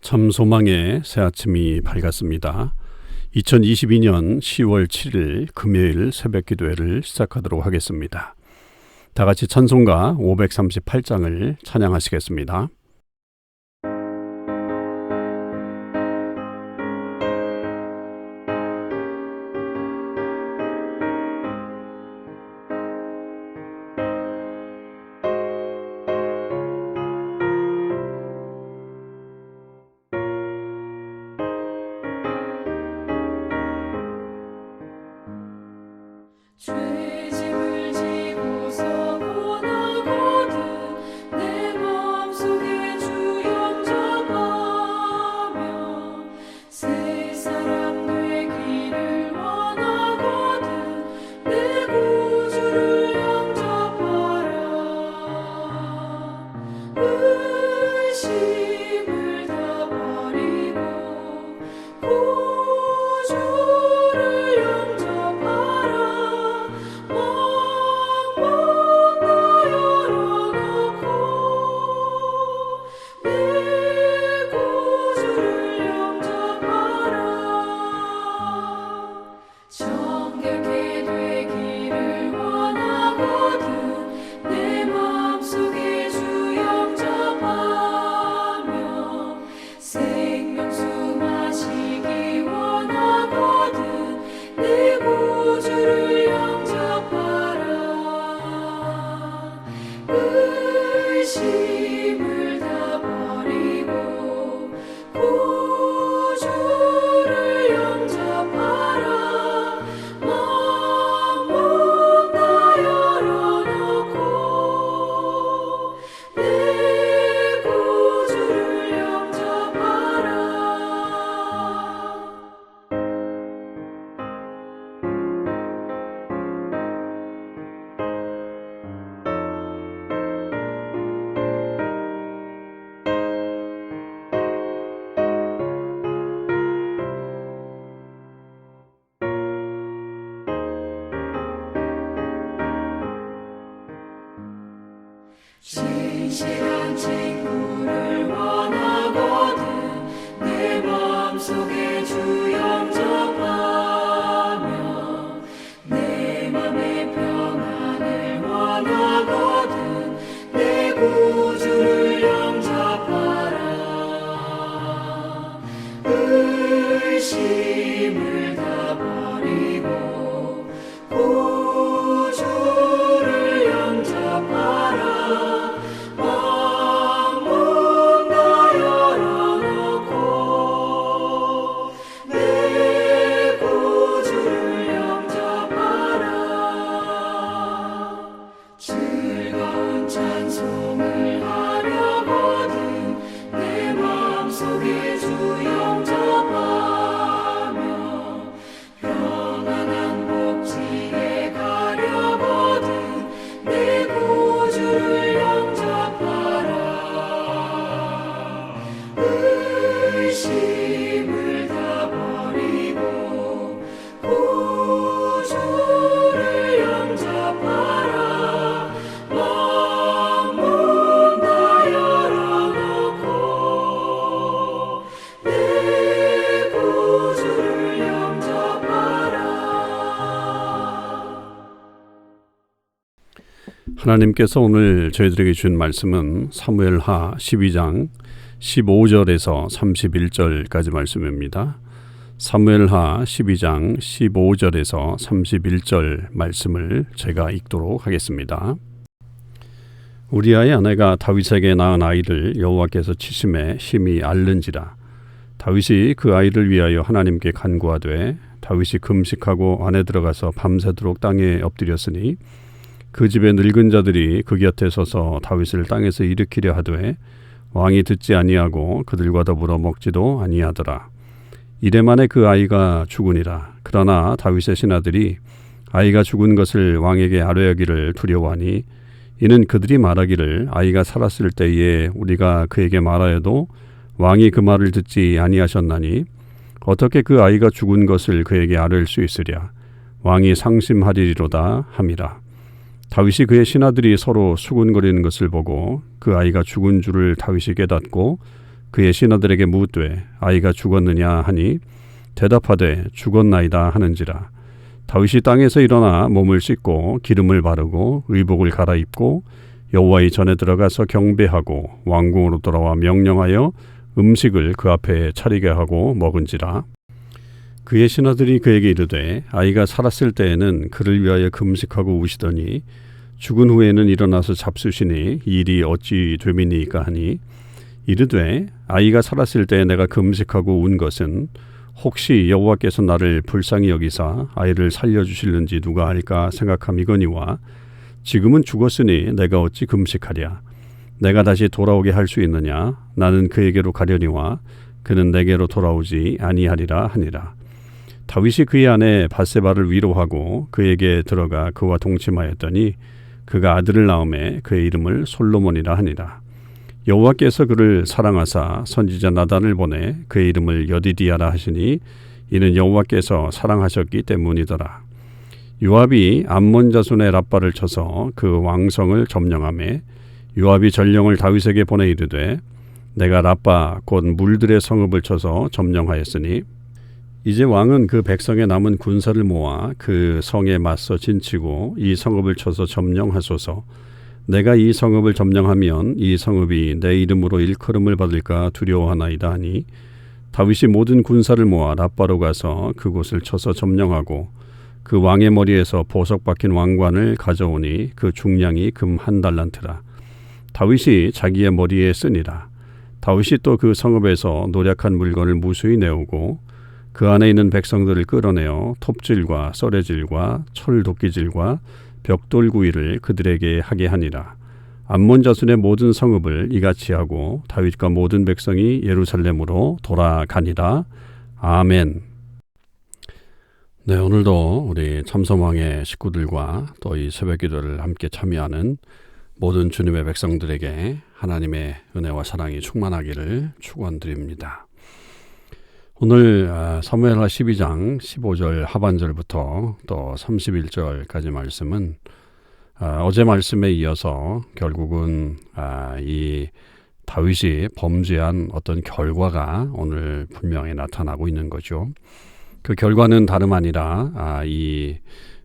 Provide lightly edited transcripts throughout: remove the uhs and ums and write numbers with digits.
참 소망의 새 아침이 밝았습니다. 2022년 10월 7일 금요일 새벽 기도회를 시작하도록 하겠습니다. 다 같이 찬송가 538장을 찬양하시겠습니다. 죄짐을 지고서 원하거든 내 마음속에 주 영접하며 새 사람 되기를 원하거든 내 구주를 영접하라. 의심을 다 버리고 구주를 영접하라. 정결케 되기를 원하거든 내 마음속에 주 영접하며 생명수 마시기 원하거든 내 구주를 영접하라. 의심을 다 버리고 구주를 영접하라. 진실한 친구를 원하거든 내 마음속에 주 영접하며 내 맘의 평안을 원하거든 내 구주를 영접하라. 의심을 다 버리고 구주를 영접하라. 즐거운 찬송을 하려거든 내 마음속에 주 영접하며 평안한 복지에 가려거든 내 구주를 영접하라. 의심을 다 버리고 구주를 영접하라. 하나님께서 오늘 저희들에게 주신 말씀은 사무엘하 12장 15절에서 31절까지 말씀입니다. 사무엘하 12장 15절에서 31절 말씀을 제가 읽도록 하겠습니다. 우리아의 아내가 다윗에게 낳은 아이를 여호와께서 치심에 심히 앓는지라. 다윗이 그 아이를 위하여 하나님께 간구하되 다윗이 금식하고 안에 들어가서 밤새도록 땅에 엎드렸으니 그 집의 늙은 자들이 그 곁에 서서 다윗을 땅에서 일으키려 하되 왕이 듣지 아니하고 그들과 더불어 먹지도 아니하더라. 이래만에 그 아이가 죽으니라. 그러나 다윗의 신하들이 아이가 죽은 것을 왕에게 아뢰하기를 두려워하니 이는 그들이 말하기를 아이가 살았을 때에 우리가 그에게 말하여도 왕이 그 말을 듣지 아니하셨나니 어떻게 그 아이가 죽은 것을 그에게 아뢰을 수 있으랴. 왕이 상심하리로다 함이라. 다윗이 그의 신하들이 서로 수군거리는 것을 보고 그 아이가 죽은 줄을 다윗이 깨닫고 그의 신하들에게 묻되 아이가 죽었느냐 하니 대답하되 죽었나이다 하는지라. 다윗이 땅에서 일어나 몸을 씻고 기름을 바르고 의복을 갈아입고 여호와의 전에 들어가서 경배하고 왕궁으로 돌아와 명령하여 음식을 그 앞에 차리게 하고 먹은지라. 그의 신하들이 그에게 이르되 아이가 살았을 때에는 그를 위하여 금식하고 우시더니 죽은 후에는 일어나서 잡수시니 이 일이 어찌 됨이니까 하니 이르되 아이가 살았을 때 내가 금식하고 운 것은 혹시 여호와께서 나를 불쌍히 여기사 아이를 살려주실는지 누가 알까 생각함이거니와 지금은 죽었으니 내가 어찌 금식하랴. 내가 다시 돌아오게 할 수 있느냐. 나는 그에게로 가려니와 그는 내게로 돌아오지 아니하리라 하니라. 다윗이 그의 아내 밧세바를 위로하고 그에게 들어가 그와 동침하였더니 그가 아들을 낳음에 그의 이름을 솔로몬이라 하니라. 여호와께서 그를 사랑하사 선지자 나단을 보내 그의 이름을 여디디아라 하시니 이는 여호와께서 사랑하셨기 때문이더라. 요압이 암몬 자손의 랍바를 쳐서 그 왕성을 점령하매 요압이 전령을 다윗에게 보내 이르되 내가 랍바 곧 물들의 성읍을 쳐서 점령하였으니 이제 왕은 그 백성의 남은 군사를 모아 그 성에 맞서 진치고 이 성읍을 쳐서 점령하소서. 내가 이 성읍을 점령하면 이 성읍이 내 이름으로 일컬음을 받을까 두려워하나이다 하니 다윗이 모든 군사를 모아 랍바로 가서 그곳을 쳐서 점령하고 그 왕의 머리에서 보석 박힌 왕관을 가져오니 그 중량이 금 1달란트라. 다윗이 자기의 머리에 쓰니라. 다윗이 또 그 성읍에서 노략한 물건을 무수히 내오고 그 안에 있는 백성들을 끌어내어 톱질과 썰애질과 철도끼질과 벽돌구이를 그들에게 하게 하니라. 암몬 자손의 모든 성읍을 이같이 하고 다윗과 모든 백성이 예루살렘으로 돌아가니라. 아멘. 네, 오늘도 우리 참소망의 식구들과 또 이 새벽기도를 함께 참여하는 모든 주님의 백성들에게 하나님의 은혜와 사랑이 충만하기를 축원드립니다. 오늘 사무엘하 12장 15절 하반절부터 또 31절까지 말씀은 어제 말씀에 이어서 결국은 이 다윗이 범죄한 어떤 결과가 오늘 분명히 나타나고 있는 거죠. 그 결과는 다름 아니라 이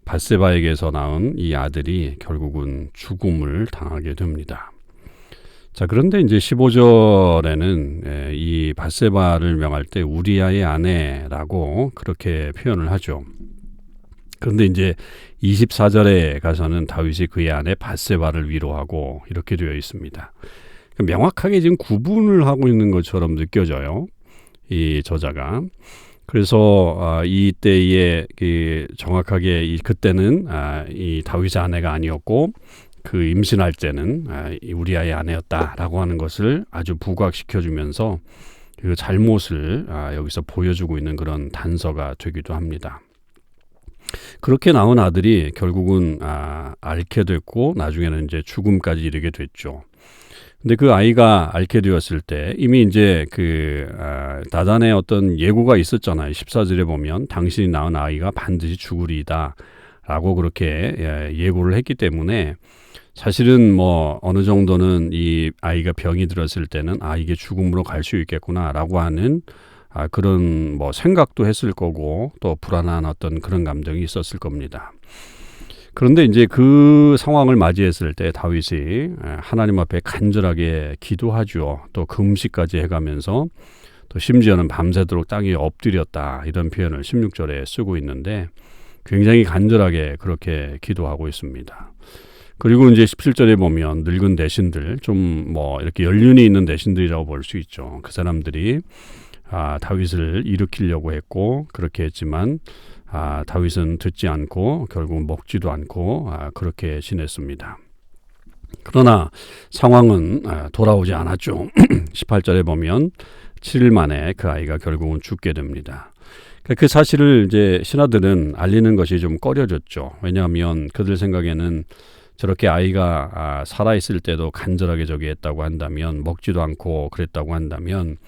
밧세바에게서 낳은 이 아들이 결국은 죽음을 당하게 됩니다. 자, 그런데 이제 15절에는 이 밧세바를 명할 때 우리아의 아내라고 그렇게 표현을 하죠. 그런데 이제 24절에 가서는 다윗이 그의 아내 밧세바를 위로하고 이렇게 되어 있습니다. 명확하게 지금 구분을 하고 있는 것처럼 느껴져요. 이 저자가. 그래서 이때에 정확하게 그때는 이 다윗의 아내가 아니었고 그 임신할 때는 우리아의 아내였다라고 하는 것을 아주 부각시켜주면서 그 잘못을 여기서 보여주고 있는 그런 단서가 되기도 합니다. 그렇게 낳은 아들이 결국은 앓게 됐고 나중에는 이제 죽음까지 이르게 됐죠. 근데 그 아이가 앓게 되었을 때 이미 이제 그 나단의 어떤 예고가 있었잖아요. 14절에 보면 당신이 낳은 아이가 반드시 죽으리이다 라고 그렇게 예고를 했기 때문에 사실은 뭐 어느 정도는 이 아이가 병이 들었을 때는 이게 죽음으로 갈 수 있겠구나 라고 하는 그런 뭐 생각도 했을 거고 또 불안한 어떤 그런 감정이 있었을 겁니다. 그런데 이제 그 상황을 맞이했을 때 다윗이 하나님 앞에 간절하게 기도하죠. 또 금식까지 해가면서 또 심지어는 밤새도록 땅에 엎드렸다 이런 표현을 16절에 쓰고 있는데 굉장히 간절하게 그렇게 기도하고 있습니다. 그리고 이제 17절에 보면 늙은 대신들 좀 뭐 이렇게 연륜이 있는 대신들이라고 볼 수 있죠. 그 사람들이 다윗을 일으키려고 했고 그렇게 했지만 다윗은 듣지 않고 결국 먹지도 않고 그렇게 지냈습니다. 그러나 상황은 돌아오지 않았죠. 18절에 보면 7일 만에 그 아이가 결국은 죽게 됩니다. 그 사실을 이제 신하들은 알리는 것이 좀 꺼려졌죠. 왜냐하면 그들 생각에는 저렇게 아이가 살아있을 때도 간절하게 저기 했다고 한다면 먹지도 않고 그랬다고 한다면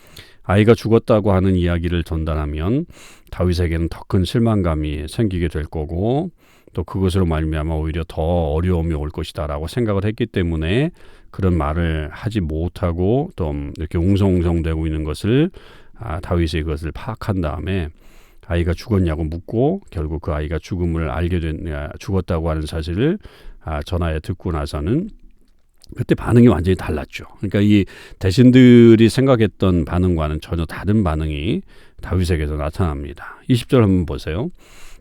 아이가 죽었다고 하는 이야기를 전달하면 다윗에게는 더 큰 실망감이 생기게 될 거고 또 그것으로 말미암아 오히려 더 어려움이 올 것이다 라고 생각을 했기 때문에 그런 말을 하지 못하고 또 이렇게 웅성웅성되고 있는 것을 다윗이 그것을 파악한 다음에 아이가 죽었냐고 묻고 결국 그 아이가 죽었다고 하는 사실을 전하에 듣고 나서는 그때 반응이 완전히 달랐죠. 그러니까 이 대신들이 생각했던 반응과는 전혀 다른 반응이 다윗에게서 나타납니다. 20절 한번 보세요.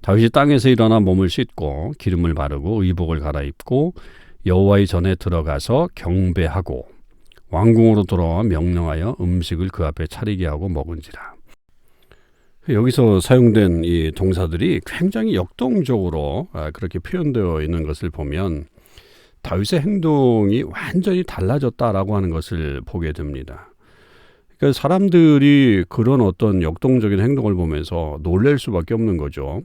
다윗이 땅에서 일어나 몸을 씻고 기름을 바르고 의복을 갈아입고 여호와의 전에 들어가서 경배하고 왕궁으로 돌아와 명령하여 음식을 그 앞에 차리게 하고 먹은지라. 여기서 사용된 이 동사들이 굉장히 역동적으로 그렇게 표현되어 있는 것을 보면 다윗의 행동이 완전히 달라졌다라고 하는 것을 보게 됩니다. 그러니까 사람들이 그런 어떤 역동적인 행동을 보면서 놀랄 수밖에 없는 거죠.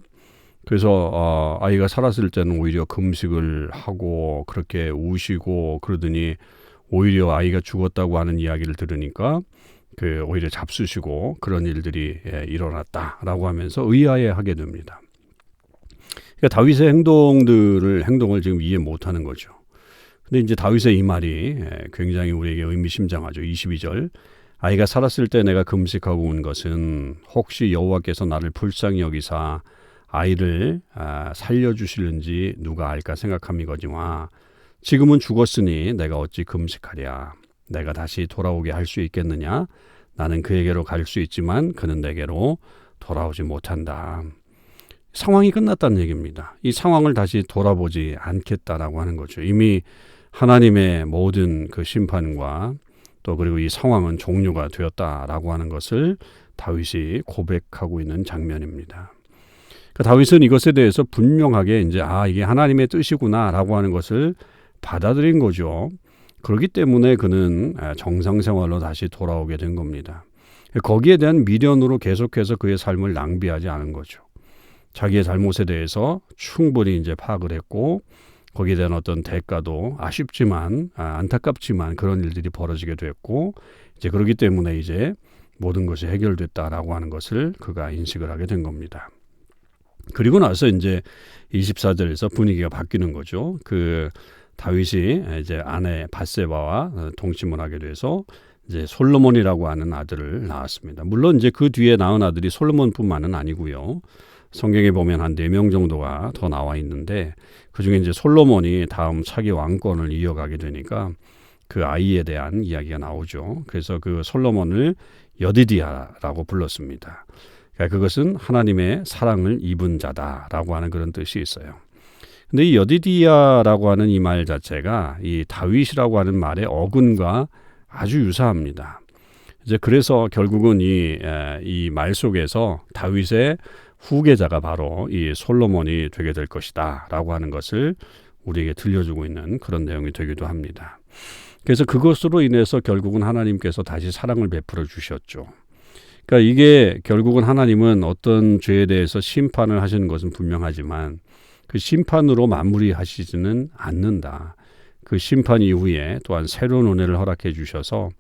그래서 아이가 살았을 때는 오히려 금식을 하고 그렇게 우시고 그러더니 오히려 아이가 죽었다고 하는 이야기를 들으니까 오히려 잡수시고 그런 일들이 일어났다라고 하면서 의아해하게 됩니다. 그러니까 다윗의 행동을 지금 이해 못하는 거죠. 근데 이제 다윗의 이 말이 굉장히 우리에게 의미심장하죠. 22절. 아이가 살았을 때 내가 금식하고 온 것은 혹시 여호와께서 나를 불쌍히 여기사 아이를 살려주실는지 누가 알까 생각함이거니와 지금은 죽었으니 내가 어찌 금식하랴. 내가 다시 돌아오게 할 수 있겠느냐. 나는 그에게로 갈 수 있지만 그는 내게로 돌아오지 못한다. 상황이 끝났다는 얘기입니다. 이 상황을 다시 돌아보지 않겠다라고 하는 거죠. 이미 하나님의 모든 그 심판과 또 그리고 이 상황은 종료가 되었다라고 하는 것을 다윗이 고백하고 있는 장면입니다. 그러니까 다윗은 이것에 대해서 분명하게 이제 이게 하나님의 뜻이구나라고 하는 것을 받아들인 거죠. 그렇기 때문에 그는 정상 생활로 다시 돌아오게 된 겁니다. 거기에 대한 미련으로 계속해서 그의 삶을 낭비하지 않은 거죠. 자기의 잘못에 대해서 충분히 이제 파악을 했고 거기에 대한 어떤 대가도 아쉽지만 안타깝지만 그런 일들이 벌어지게 됐고 이제 그렇기 때문에 이제 모든 것이 해결됐다라고 하는 것을 그가 인식을 하게 된 겁니다. 그리고 나서 이제 24절에서 분위기가 바뀌는 거죠. 다윗이 이제 아내 밧세바와 동침을 하게 돼서 이제 솔로몬이라고 하는 아들을 낳았습니다. 물론 이제 그 뒤에 낳은 아들이 솔로몬뿐만은 아니고요. 성경에 보면 한 4명 정도가 더 나와 있는데 그중에 이제 솔로몬이 다음 차기 왕권을 이어가게 되니까 그 아이에 대한 이야기가 나오죠. 그래서 그 솔로몬을 여디디야라고 불렀습니다. 그러니까 그것은 하나님의 사랑을 입은 자다라고 하는 그런 뜻이 있어요. 근데 이 여디디야라고 하는 이 말 자체가 이 다윗이라고 하는 말의 어근과 아주 유사합니다. 이제 그래서 결국은 이 말 속에서 다윗의 후계자가 바로 이 솔로몬이 되게 될 것이다라고 하는 것을 우리에게 들려주고 있는 그런 내용이 되기도 합니다. 그래서 그것으로 인해서 결국은 하나님께서 다시 사랑을 베풀어 주셨죠. 그러니까 이게 결국은 하나님은 어떤 죄에 대해서 심판을 하시는 것은 분명하지만 그 심판으로 마무리하시지는 않는다. 그 심판 이후에 또한 새로운 은혜를 허락해 주셔서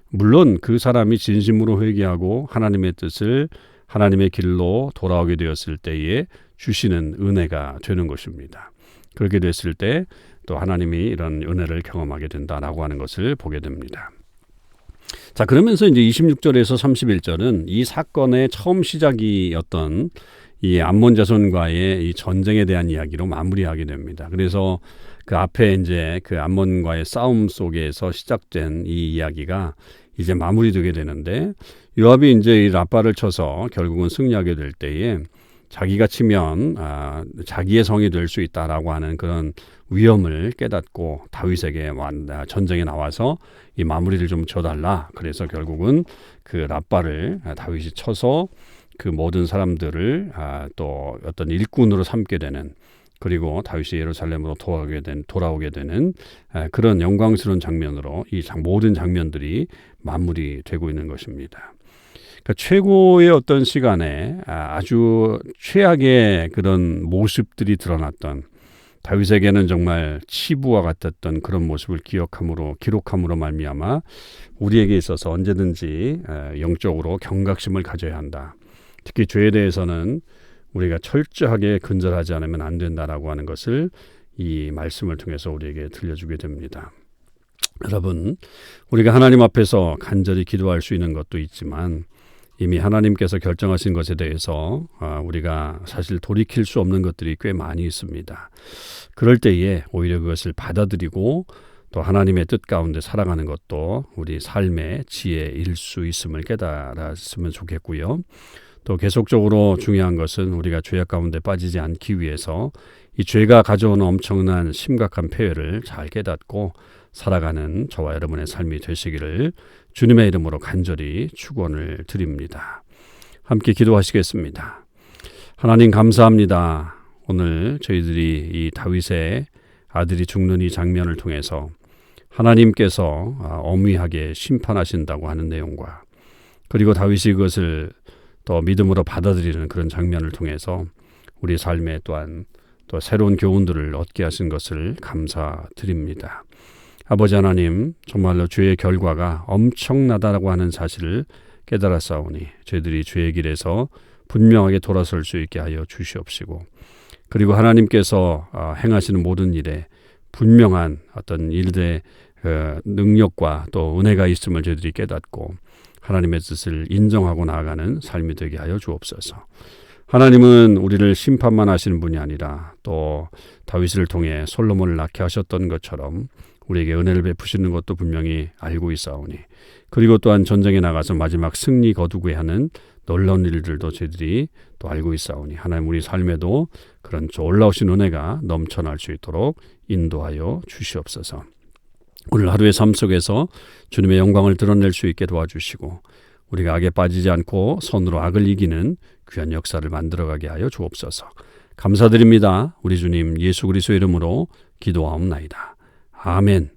물론 그 사람이 진심으로 회개하고 하나님의 뜻을 하나님의 길로 돌아오게 되었을 때에 주시는 은혜가 되는 것입니다. 그렇게 됐을 때 또 하나님이 이런 은혜를 경험하게 된다라고 하는 것을 보게 됩니다. 자, 그러면서 이제 26절에서 31절은 이 사건의 처음 시작이었던 이 암몬 자손과의 이 전쟁에 대한 이야기로 마무리하게 됩니다. 그래서 그 앞에 이제 그 암몬과의 싸움 속에서 시작된 이 이야기가 이제 마무리되게 되는데 요압이 이제 이 라빠를 쳐서 결국은 승리하게 될 때에 자기가 치면 자기의 성이 될 수 있다라고 하는 그런 위험을 깨닫고 다윗에게 전쟁에 나와서 이 마무리를 좀 줘달라. 그래서 결국은 그 라빠를 다윗이 쳐서 그 모든 사람들을 또 어떤 일꾼으로 삼게 되는 그리고 다윗이 예루살렘으로 돌아오게 되는 그런 영광스러운 장면으로 이 모든 장면들이 마무리되고 있는 것입니다. 그러니까 최고의 어떤 시간에 아주 최악의 그런 모습들이 드러났던 다윗에게는 정말 치부와 같았던 그런 모습을 기록함으로 말미암아 우리에게 있어서 언제든지 영적으로 경각심을 가져야 한다. 특히 죄에 대해서는 우리가 철저하게 근절하지 않으면 안 된다라고 하는 것을 이 말씀을 통해서 우리에게 들려주게 됩니다. 여러분, 우리가 하나님 앞에서 간절히 기도할 수 있는 것도 있지만 이미 하나님께서 결정하신 것에 대해서 우리가 사실 돌이킬 수 없는 것들이 꽤 많이 있습니다. 그럴 때에 오히려 그것을 받아들이고 또 하나님의 뜻 가운데 살아가는 것도 우리 삶의 지혜일 수 있음을 깨달았으면 좋겠고요. 또 계속적으로 중요한 것은 우리가 죄악 가운데 빠지지 않기 위해서 이 죄가 가져오는 엄청난 심각한 폐해를 잘 깨닫고 살아가는 저와 여러분의 삶이 되시기를 주님의 이름으로 간절히 축원을 드립니다. 함께 기도하시겠습니다. 하나님 감사합니다. 오늘 저희들이 이 다윗의 아들이 죽는 이 장면을 통해서 하나님께서 엄위하게 심판하신다고 하는 내용과 그리고 다윗이 그것을 또 믿음으로 받아들이는 그런 장면을 통해서 우리 삶에 또한 또 새로운 교훈들을 얻게 하신 것을 감사드립니다. 아버지 하나님, 정말로 죄의 결과가 엄청나다라고 하는 사실을 깨달았사오니 저희들이 죄의 길에서 분명하게 돌아설 수 있게 하여 주시옵시고 그리고 하나님께서 행하시는 모든 일에 분명한 어떤 일들의 능력과 또 은혜가 있음을 저희들이 깨닫고 하나님의 뜻을 인정하고 나아가는 삶이 되게 하여 주옵소서. 하나님은 우리를 심판만 하시는 분이 아니라 또 다윗을 통해 솔로몬을 낳게 하셨던 것처럼 우리에게 은혜를 베푸시는 것도 분명히 알고 있사오니 그리고 또한 전쟁에 나가서 마지막 승리 거두게 하는 놀라운 일들도 저희들이 또 알고 있사오니 하나님 우리 삶에도 그런 놀라우신 은혜가 넘쳐날 수 있도록 인도하여 주시옵소서. 오늘 하루의 삶 속에서 주님의 영광을 드러낼 수 있게 도와주시고 우리가 악에 빠지지 않고 손으로 악을 이기는 귀한 역사를 만들어가게 하여 주옵소서. 감사드립니다. 우리 주님 예수 그리스도 이름으로 기도하옵나이다. 아멘.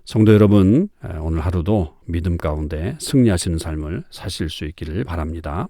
성도 여러분, 오늘 하루도 믿음 가운데 승리하시는 삶을 사실 수 있기를 바랍니다.